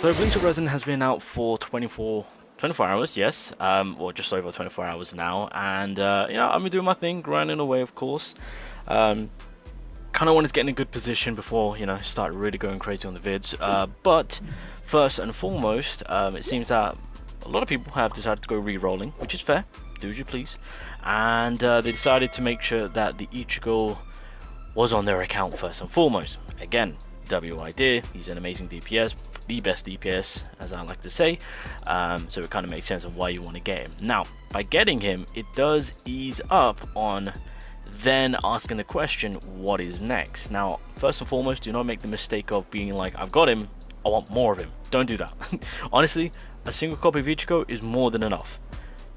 So Bleach Resin has been out for 24 hours, yes, or just over 24 hours now, and I've been doing my thing, grinding away, of course. Kind of wanted to get in a good position before, start really going crazy on the vids. But first and foremost, it seems that a lot of people have decided to go re-rolling, which is fair, do as you please, and they decided to make sure that the Ichigo was on their account first and foremost. Again, idea, he's an amazing DPS, the best DPS as I like to say, so it kind of makes sense of why you want to get him. Now by getting him, it does ease up on then asking the question, what is next? Now first and foremost, do not make the mistake of being like, I've got him, I want more of him. Don't do that. Honestly, a single copy of Ichigo is more than enough.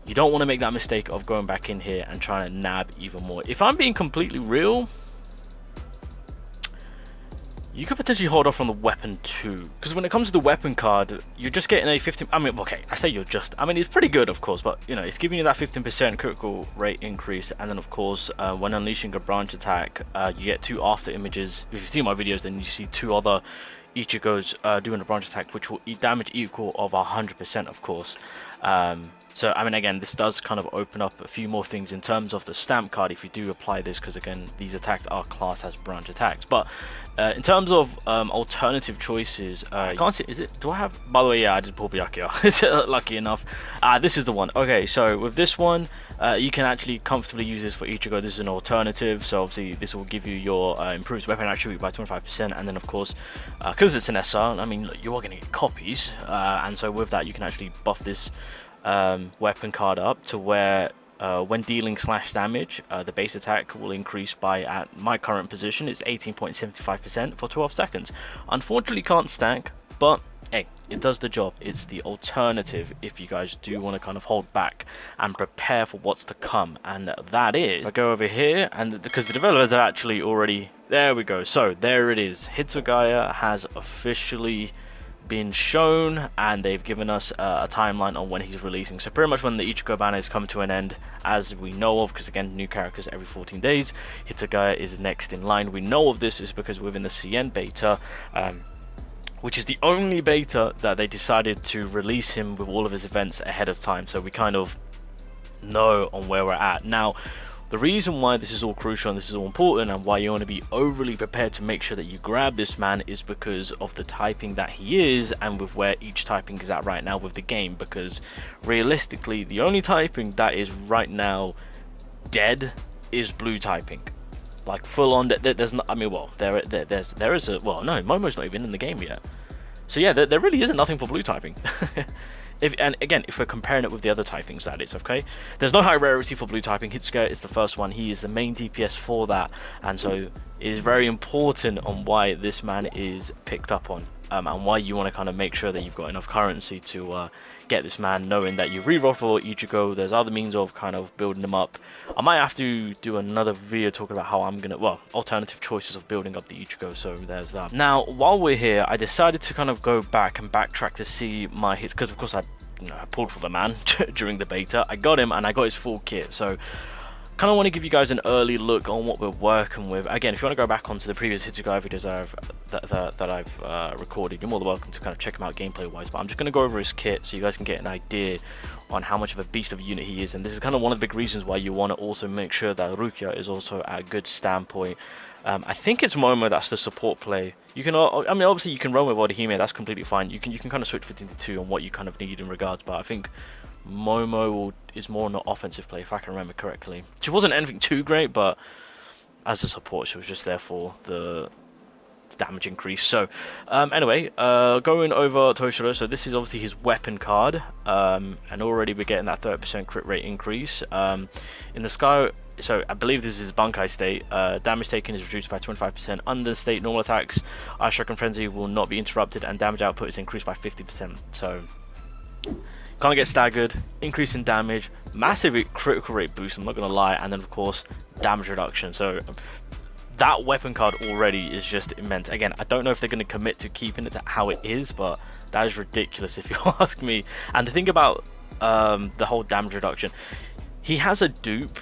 You don't want to make that mistake of going back in here and trying to nab even more. If I'm being completely real, you could potentially hold off on the weapon too, because when it comes to the weapon card, you're just getting a 15. I mean, okay, I say it's pretty good, of course, but it's giving you that 15% critical rate increase, and then of course, when unleashing a branch attack, you get 2 after images. If you've seen my videos, then you see 2 other Ichigos doing a branch attack, which will damage equal of 100%, of course. So I mean, again, this does kind of open up a few more things in terms of the stamp card if you do apply this, because again, these attacks are classed as branch attacks. But in terms of alternative choices, I can't see, do I have, by the way, yeah, I did pull Byakuya, lucky enough. This is the one. Okay, so with this one, you can actually comfortably use this for Ichigo. This is an alternative, so obviously this will give you your improved weapon attribute by 25%, and then of course, because it's an SR, I mean, look, you are going to get copies, and so with that, you can actually buff this weapon card up to where when dealing slash damage, the base attack will increase by, at my current position, it's 18.75% for 12 seconds. Unfortunately can't stack, but hey, it does the job. It's the alternative if you guys do want to kind of hold back and prepare for what's to come, and that is, I go over here, and because the developers are actually already, there we go, so there it is. Hitsugaya has officially been shown, and they've given us a timeline on when he's releasing. So pretty much when the Ichigo banner is coming to an end, as we know of, because again, new characters every 14 days. Hitsugaya is next in line. We know of this is because within the CN beta, which is the only beta that they decided to release him with all of his events ahead of time, so we kind of know on where we're at now. The reason why this is all crucial and this is all important, and why you want to be overly prepared to make sure that you grab this man, is because of the typing that he is, and with where each typing is at right now with the game. Because realistically, the only typing that is right now dead is blue typing. Like full on, there's not. I mean, well, there is a, well, no, Momo's not even in the game yet. So yeah, there really isn't nothing for blue typing. And again, if we're comparing it with the other typings, that is, okay? There's no high rarity for blue typing. Hitsugaya is the first one. He is the main DPS for that, and so it is very important on why this man is picked up on, and why you want to kind of make sure that you've got enough currency to get this man, knowing that you've rerolled for Ichigo. There's other means of kind of building him up. I might have to do another video talking about how I'm gonna, well, alternative choices of building up the Ichigo, so there's that. Now while we're here, I decided to kind of go back and backtrack to see my hits, because of course I pulled for the man during the beta. I got him and I got his full kit, so kind of want to give you guys an early look on what we're working with. Again, if you want to go back onto the previous Hitsugaya videos that I've recorded, you're more than welcome to kind of check them out gameplay wise, but I'm just going to go over his kit so you guys can get an idea on how much of a beast of a unit he is. And this is kind of one of the big reasons why you want to also make sure that Rukia is also at a good standpoint. I think it's Momo that's the support play. You can, I mean, obviously you can run with Orihime, that's completely fine. You can kind of switch between the two on what you kind of need in regards, but I think Momo is more on the offensive play, if I can remember correctly. She wasn't anything too great, but as a support, she was just there for the damage increase. So anyway, going over Toshiro, so this is obviously his weapon card, and already we're getting that 30% crit rate increase. In the sky, so I believe this is Bankai state, damage taken is reduced by 25%. Under state, normal attacks, Ice Shock and Frenzy will not be interrupted, and damage output is increased by 50%. So can't get staggered, increase in damage, massive critical rate boost, I'm not gonna lie, and then of course damage reduction. So that weapon card already is just immense. Again, I don't know if they're going to commit to keeping it to how it is, but that is ridiculous if you ask me. And the thing about the whole damage reduction, he has a dupe.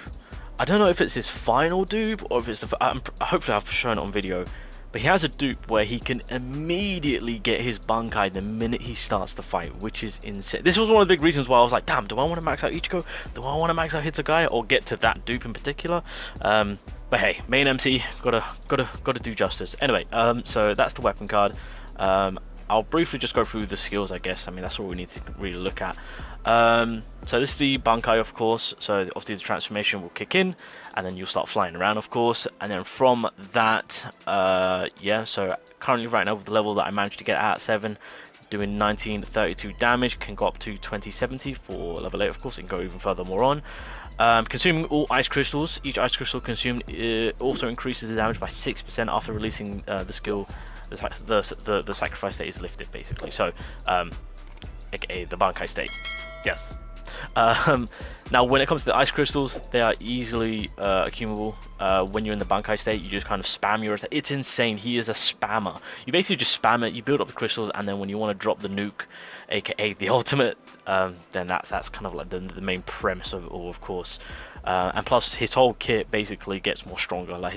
I don't know if it's his final dupe or if it's the hopefully I've shown it on video, but he has a dupe where he can immediately get his Bankai the minute he starts the fight, which is insane. This was one of the big reasons why I was like, damn, do I want to max out Ichigo? Do I want to max out Hitsugaya, or get to that dupe in particular? But hey, main MC, gotta do justice. Anyway, so that's the weapon card. I'll briefly just go through the skills, I guess. I mean, that's all we need to really look at. So this is the Bankai, of course. So obviously the transformation will kick in, and then you'll start flying around, of course. And then from that, yeah, so currently right now with the level that I managed to get at 7, doing 1932 damage, can go up to 2070 for level 8, of course, and go even further more on. Consuming all ice crystals. Each ice crystal consumed also increases the damage by 6% after releasing the skill. The sacrifice state is lifted, basically. So, aka the Bankai state. Yes. Now, when it comes to the ice crystals, they are easily accumulable. When you're in the Bankai state, you just kind of spam your attack. It's insane. He is a spammer. You basically just spam it. You build up the crystals, and then when you want to drop the nuke, aka the ultimate, then that's kind of like the main premise of it all, of course. And plus his whole kit basically gets more stronger, like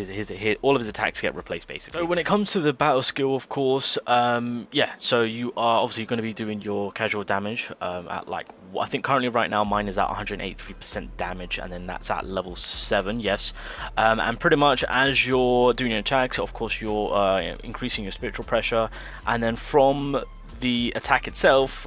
all of his attacks get replaced basically. So when it comes to the battle skill, of course, yeah, so you are obviously going to be doing your casual damage at like, I think currently right now mine is at 183% damage, and then that's at level 7, yes. And pretty much as you're doing your attacks, of course you're increasing your spiritual pressure, and then from the attack itself,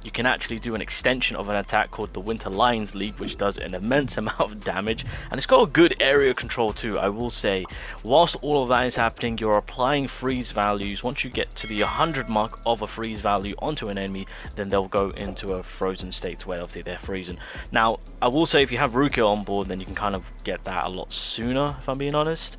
you can actually do an extension of an attack called the Winter Lions Leap, which does an immense amount of damage, and it's got a good area control too, I will say. Whilst all of that is happening, you're applying freeze values. Once you get to the 100 mark of a freeze value onto an enemy, then they'll go into a frozen state where obviously they're frozen. Now, I will say if you have Rukia on board, then you can kind of get that a lot sooner, if I'm being honest.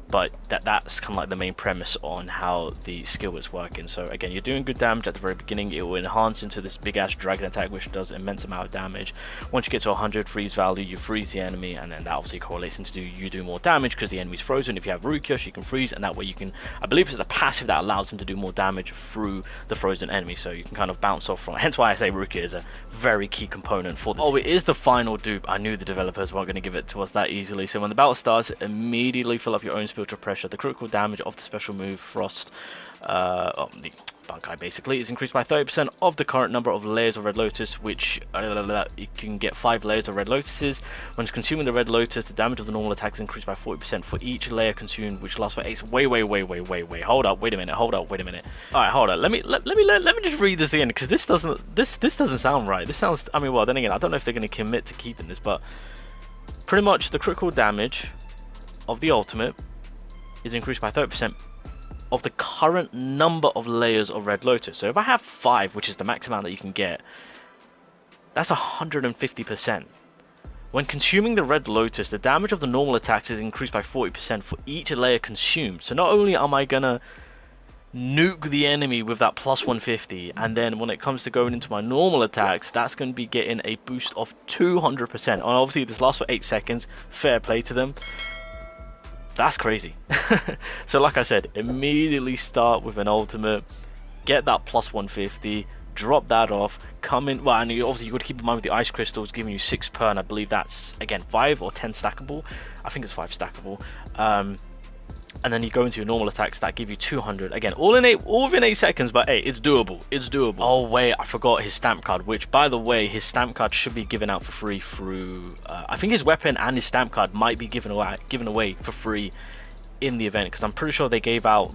But that's kind of like the main premise on how the skill is working. So again, you're doing good damage at the very beginning. It will enhance into this big ass dragon attack, which does immense amount of damage. Once you get to 100 freeze value, you freeze the enemy, and then that obviously correlates into you do more damage because the enemy's frozen. If you have Rukia, she can freeze, and that way you can, I believe it's the passive that allows him to do more damage through the frozen enemy, so you can kind of bounce off from it. Hence why I say Rukia is a very key component for this. Oh, it is the final dupe. I knew the developers weren't going to give it to us that easily. So when the battle starts, immediately fill up your own spiritual pressure. The critical damage of the special move Frost, the Bankai basically, is increased by 30% of the current number of layers of Red Lotus, which you can get 5 layers of Red Lotuses. When consuming the Red Lotus, the damage of the normal attack is increased by 40% for each layer consumed, which lasts for 8. Wait. Hold up, wait a minute. Alright, hold up. Let me just read this again, because this doesn't sound right. This sounds, I mean, well, then again, I don't know if they're going to commit to keeping this, but pretty much the critical damage of the ultimate is increased by 30% of the current number of layers of Red Lotus. So if I have 5, which is the max amount that you can get, that's 150%. When consuming the Red Lotus, the damage of the normal attacks is increased by 40% for each layer consumed. So not only am I gonna nuke the enemy with that plus 150, and then when it comes to going into my normal attacks, that's going to be getting a boost of 200%. And obviously this lasts for 8 seconds, fair play to them. That's crazy. So like I said, immediately start with an ultimate, get that plus 150, drop that off, come in, well, and obviously you've got to keep in mind with the ice crystals giving you 6 per, and I believe that's, again, 5 or 10 stackable. I think it's 5 stackable. And then you go into your normal attacks that give you 200. Again, all within 8 seconds, but hey, it's doable. It's doable. Oh wait, I forgot his stamp card, which by the way, his stamp card should be given out for free through, I think his weapon and his stamp card might be given away for free in the event, because I'm pretty sure they gave out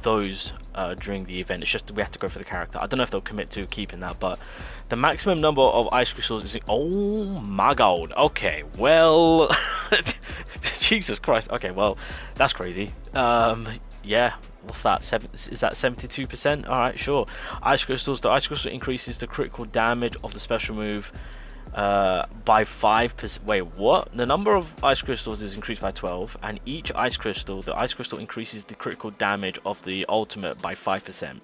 those during the event. It's just we have to go for the character. I don't know if they'll commit to keeping that, but the maximum number of ice crystals is, oh my god. Okay, well, Jesus Christ. Okay, well, that's crazy. Yeah, what's that? Is that 72%? All right, sure. Ice crystals. The ice crystal increases the critical damage of the special move by 5%. Wait, what? The number of ice crystals is increased by 12, and each the ice crystal increases the critical damage of the ultimate by 5%.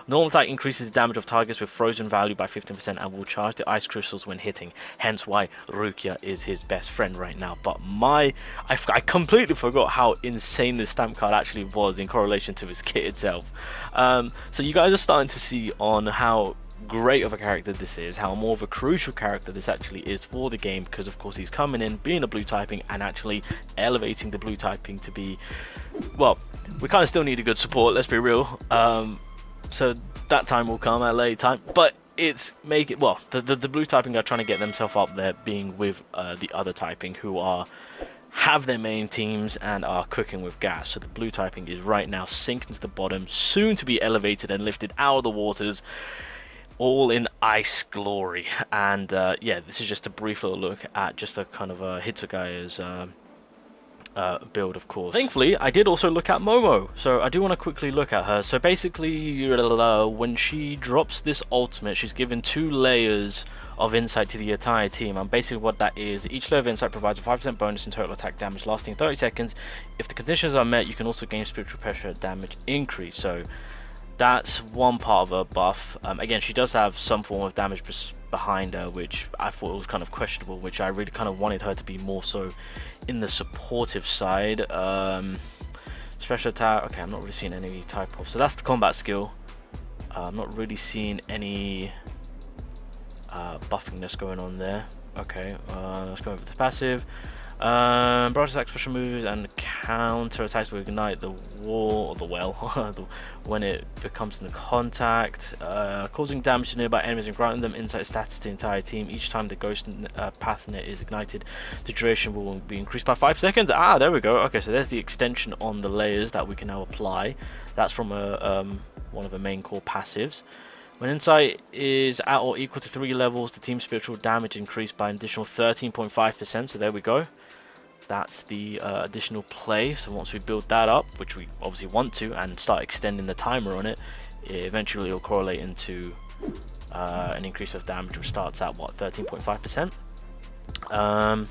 Normal attack increases the damage of targets with frozen value by 15% and will charge the ice crystals when hitting. Hence why Rukia is his best friend right now. But I completely forgot how insane this stamp card actually was in correlation to his kit itself. So you guys are starting to see on how great of a character this is, how more of a crucial character this actually is for the game, because of course he's coming in, being a blue typing, and actually elevating the blue typing to be, well, we kind of still need a good support, let's be real. So that time will come at a later time, but it's make it, well, the blue typing are trying to get themselves up there, being with the other typing who have their main teams and are cooking with gas. So the blue typing is right now sinking to the bottom, soon to be elevated and lifted out of the waters, all in ice glory. And yeah, this is just a brief little look at just a kind of Hitsugaya's build, of course. Thankfully, I did also look at Momo, so I do want to quickly look at her. So basically, when she drops this ultimate, she's given 2 layers of insight to the entire team, and basically what that is, each layer of insight provides a 5% bonus in total attack damage lasting 30 seconds. If the conditions are met, you can also gain spiritual pressure damage increase. So that's one part of her buff. Again, she does have some form of damage behind her, which I thought was kind of questionable, which I really kind of wanted her to be more so in the supportive side. Special attack, okay, I'm not really seeing any type of, so that's the combat skill. I'm not really seeing any buffingness going on there. Okay, let's go over the passive. Broad attack, special moves, and counter attacks will ignite the wall or the well when it becomes in contact, causing damage to nearby enemies and granting them insight status to the entire team. Each time the ghost path net is ignited, the duration will be increased by 5 seconds. Ah, there we go. Okay, so there's the extension on the layers that we can now apply. That's from one of the main core passives. When insight is at or equal to 3 levels, the team's spiritual damage increased by an additional 13.5%. So there we go. That's the additional play. So once we build that up, which we obviously want to, and start extending the timer on it, eventually it'll correlate into an increase of damage, which starts at what, 13.5%.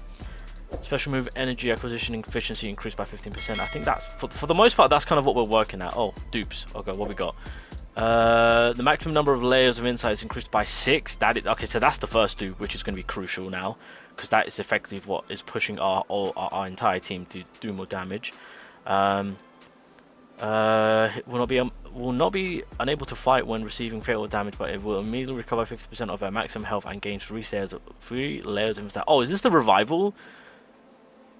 Special move energy acquisition efficiency increased by 15%. I think that's for the most part, that's kind of what we're working at. Oh, dupes. Okay, what we got? The maximum number of layers of insight is increased by 6. That is, okay, so that's the first dupe, which is going to be crucial now, because that is effectively what is pushing our entire team to do more damage. Will not be unable to fight when receiving fatal damage, but it will immediately recover 50% of their maximum health and gains 3 layers of insight. Oh, is this the revival?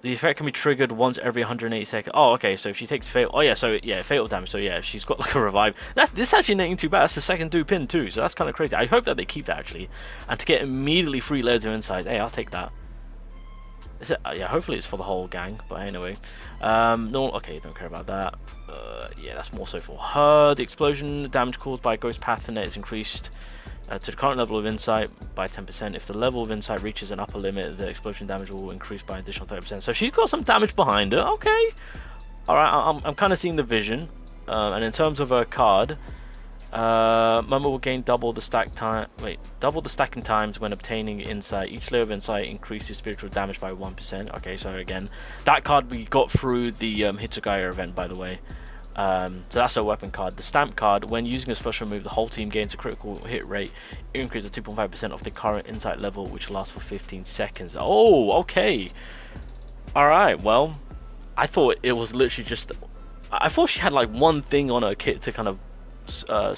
The effect can be triggered once every 180 seconds. Oh, okay, so if she takes fatal... Oh, yeah, so, yeah, fatal damage. So, yeah, she's got, like, a revive. This actually not too bad. That's the second dupe in, too. So, that's kind of crazy. I hope that they keep that, actually. And to get immediately 3 layers of insight. Hey, I'll take that. Is it, yeah, hopefully it's for the whole gang. But anyway. No, okay, don't care about that. Yeah, that's more so for her. The explosion damage caused by Ghost Path net is increased to the current level of insight by 10%. If the level of insight reaches an upper limit, the explosion damage will increase by an additional 30%. So she's got some damage behind her. Okay. Alright, I'm kind of seeing the vision. And in terms of her card, Momo will gain double the stacking times when obtaining insight. Each layer of insight increases spiritual damage by 1%. Okay, so again, that card we got through the Hitsugaya event, by the way. So that's a weapon card. The stamp card, when using a special move, the whole team gains a critical hit rate, increase of 2.5% of the current insight level, which lasts for 15 seconds. Oh, okay. Alright, well, I thought it was literally just... I thought she had like one thing on her kit to kind of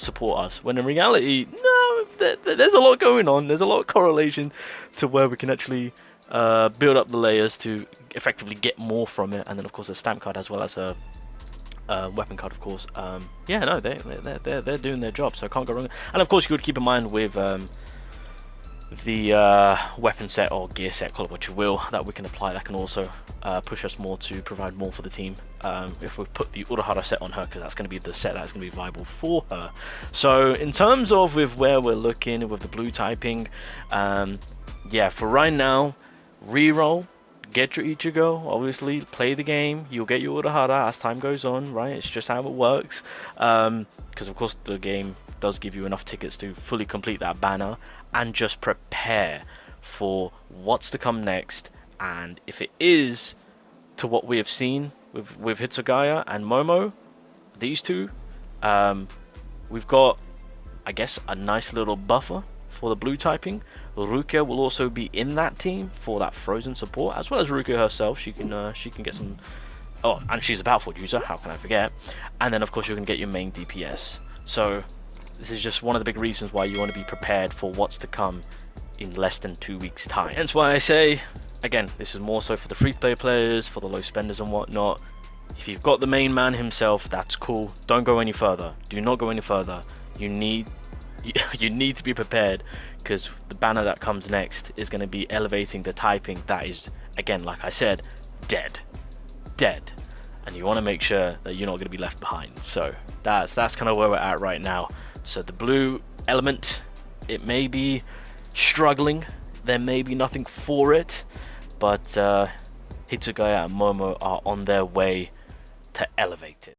support us, when in reality, no, there's a lot going on. There's a lot of correlation to where we can actually build up the layers to effectively get more from it. And then, of course, a stamp card as well as a... weapon card, of course. Yeah, no, they're doing their job, so I can't go wrong. And of course, you would keep in mind with the weapon set or gear set, call it what you will, that we can apply. That can also push us more to provide more for the team. If we put the Urahara set on her, because that's going to be the set that's going to be viable for her. So in terms of with where we're looking with the blue typing, yeah, for right now, reroll. Get your Ichigo, obviously, play the game, you'll get your Urahara as time goes on, right? It's just how it works. Because, of course, the game does give you enough tickets to fully complete that banner and just prepare for what's to come next. And if it is to what we have seen with Hitsugaya and Momo, these two, we've got, I guess, a nice little buffer for the blue typing. Rukia will also be in that team for that frozen support, as well as Rukia herself. She can get some... Oh, and she's a Battlefield user, how can I forget? And then, of course, you can get your main DPS. So, this is just one of the big reasons why you want to be prepared for what's to come in less than 2 weeks time. Hence why I say, again, this is more so for the free-to-play players, for the low spenders and whatnot. If you've got the main man himself, that's cool. Don't go any further. Do not go any further. You need to be prepared, because the banner that comes next is going to be elevating the typing that is, again, like I said, dead. And you want to make sure that you're not going to be left behind. So that's kind of where we're at right now. So the blue element, it may be struggling, there may be nothing for it, but Hitsugaya and Momo are on their way to elevate it.